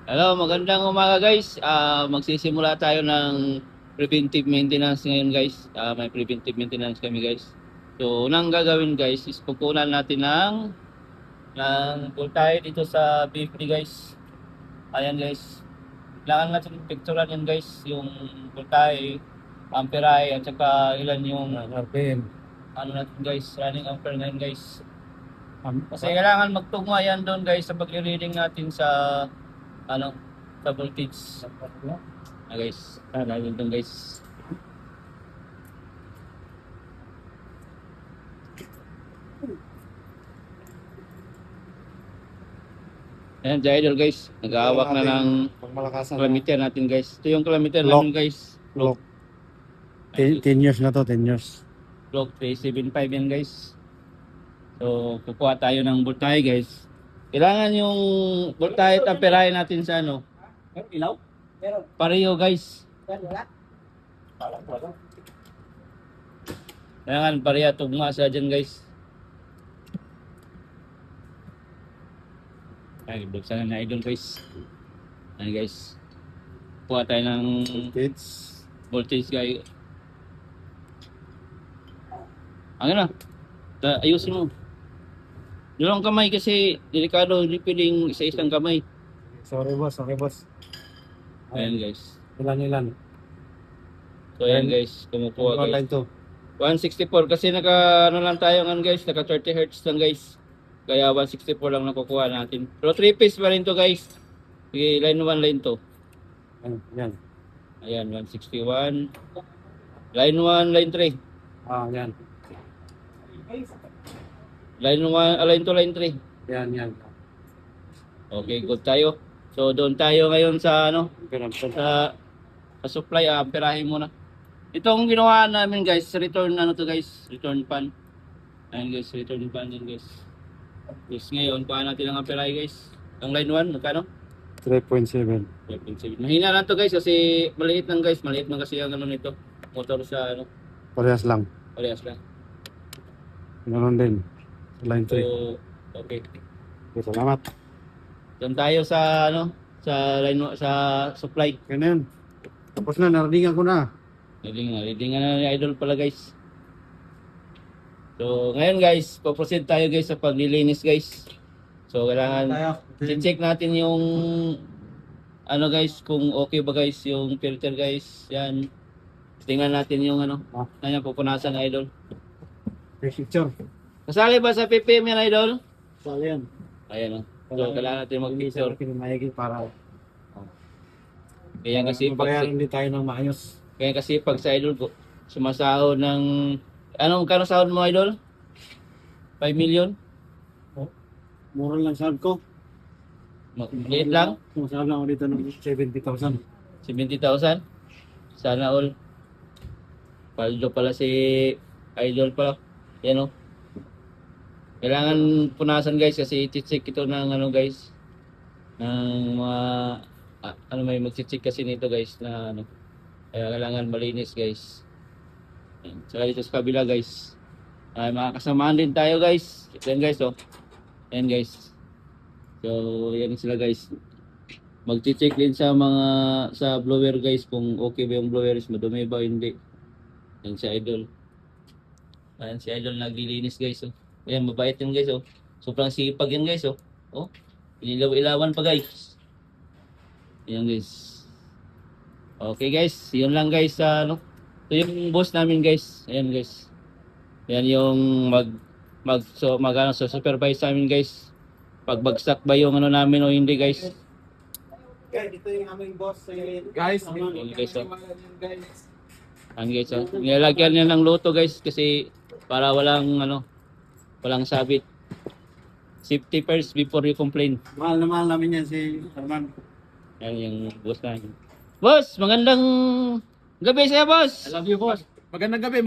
Hello, magandang umaga guys. Magsisimula tayo ng preventive maintenance ngayon guys. May preventive maintenance kami guys. So, unang gagawin guys is pupunan natin ng voltahe dito sa BFD guys. Ayan guys. Kailangan natin picturean yan guys. Yung voltahe, amperahe, at saka ilan yung RPM. ano natin guys, running ampere ngayon guys. Kasi kailangan magtugma yan doon guys sa pag-reading natin sa ano, sa voltage. Guys, natin doon guys. Ayan, dyan idol guys. Nag-aawak na ng Pagmalakasan. kilometer natin guys. Ito yung kilometer Lock. natin guys. Lock. 10 years na to, 10 years. Clock 375 yan guys. So, kukuha tayo ng voltahe guys. Kailangan yung voltahe at amperahe natin sa ano? Ilaw? Pareho guys. Kailangan pareha tugma sa dyan guys. Ay, buksan na idol guys. Ayan guys. Kuha tayo ng Voltage. voltage guys. Ano na? Ayusin mo. Dalawang kamay kasi delikado, hindi pwedeng isa-isang kamay. Sorry boss, okay boss. Ayan guys. Ilan. So ayan guys, kumukuha guys. Line to. 164 kasi naka ano lang tayo ngayon guys, naka 30 Hz lang guys. Kaya 164 lang nakukuha natin. Pero 3 piece pa rin to guys. Sige, line 1, line 2. Yan. Ayan, 161. Line 1, line 3. Yan. Line 1, line 2, line 3. Yan. Okay, good tayo. So doon tayo ngayon sa ano, Pero sa supply, amperahin muna. Itong ginawa namin guys, return ano to guys, return pan. Ayan guys, return pan yan guys. Yes, ngayon, kuha natin ang amperahe guys. Ang line 1, magkano? 3.7. 5.7. Mahina lang to guys kasi maliit lang guys, maliit lang kasi ang ano nito. Motor sa ano, Parehas lang. parehas lang. Ganoon din. Line 3. So, okay. Okay, salamat. Doon tayo sa ano, sa line sa supply. Ganyan. Tapos na, nariningan ko na. Reading na ni Idol pala guys. So, ngayon guys, po-proceed tayo guys sa paglilinis guys. So, kailangan check natin yung ano guys, kung okay ba guys yung filter guys. Yan. Tingnan natin yung ano, kanya pupunasan na Idol. Picture. Kasali ba sa PPM yan Idol? Sali yan. Ayan o. So, kailangan natin mag-picture. Mayigit para Kaya kasi bayaran din tayo ng maayos. Kaya kasi pag sa Idol ko, sumasahod ng anong kano sahod mo Idol? 5 million? Mura lang sahod ko. Liit lang? Sahod lang ako dito ng 70,000. 70,000? Sana all. Paldo pala si Idol pala. Yan o. Kailangan punasan guys kasi i-check ito ng ano guys. Ng mga ano may mag-check kasi nito guys na ano. Kaya kailangan malinis guys. Ayan. Saka dito sa kabila guys. Ay mga kasamaan din tayo guys. Yan guys oh. Yan guys. So yan sila guys. Mag-check din sa mga sa blower guys kung okay ba yung blower, madumi ba o hindi. Yan si Idol. Ayan si Idol naglilinis guys oh. Ayan mabait yan guys oh. Sobrang sipag yan guys oh. Oh. Inilaw-ilawan pa guys. Ayan guys. Okay guys, yun lang guys sa ano. Ito yung boss namin guys. Ayan guys. Yan yung supervise sa amin guys. Pagbagsak ba yung ano namin o hindi guys. Guys, dito yung aming boss. Guys, ang guys, nilagyan niya ng luto guys kasi para walang walang sabit. Safety first before you complain. Mahal na mahal namin yan si Herman. Yan yung boss namin. Boss, magandang gabi sa'yo boss. I love you boss. Magandang gabi.